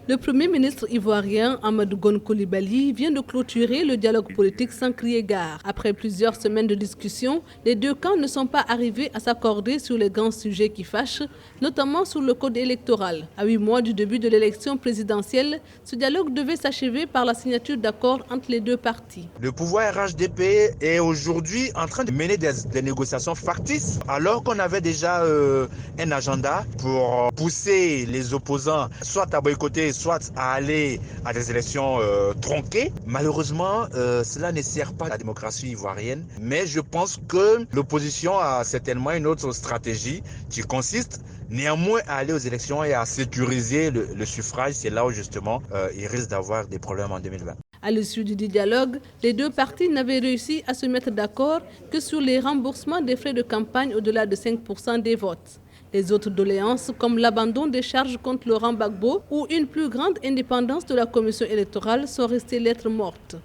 Le Premier ministre ivoirien Amadou Gon Coulibaly vient de clôturer le dialogue politique sans crier gare. Après plusieurs semaines de discussion, les deux camps ne sont pas arrivés à s'accorder sur les grands sujets qui fâchent, notamment sur le code électoral. À 8 mois du début de l'élection présidentielle, ce dialogue devait s'achever par la signature d'accords entre les deux partis. Le pouvoir RHDP est aujourd'hui en train de mener des négociations factices, alors qu'on avait déjà un agenda pour pousser les opposants soit à boycotter, soit à aller à des élections tronquées. Malheureusement, cela ne sert pas la démocratie ivoirienne, mais je pense que l'opposition a certainement une autre stratégie qui consiste néanmoins à aller aux élections et à sécuriser le suffrage. C'est là où justement il risque d'avoir des problèmes en 2020. À l'issue du dialogue, les deux partis n'avaient réussi à se mettre d'accord que sur les remboursements des frais de campagne au-delà de 5% des votes. Les autres doléances, comme l'abandon des charges contre Laurent Gbagbo ou une plus grande indépendance de la commission électorale, sont restées lettres mortes.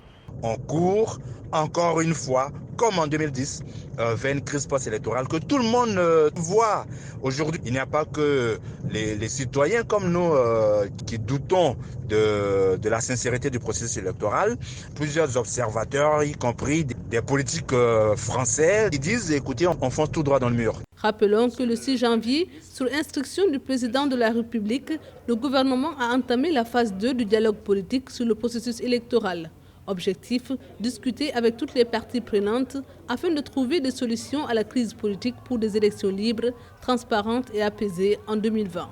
On court encore une fois, comme en 2010, vers une crise post-électorale que tout le monde voit. Aujourd'hui, il n'y a pas que les citoyens comme nous qui doutons de la sincérité du processus électoral. Plusieurs observateurs, y compris des politiques français, qui disent, écoutez, on fonce tout droit dans le mur. Rappelons que le 6 janvier, sur instruction du président de la République, le gouvernement a entamé la phase 2 du dialogue politique sur le processus électoral. Objectif, discuter avec toutes les parties prenantes afin de trouver des solutions à la crise politique pour des élections libres, transparentes et apaisées en 2020.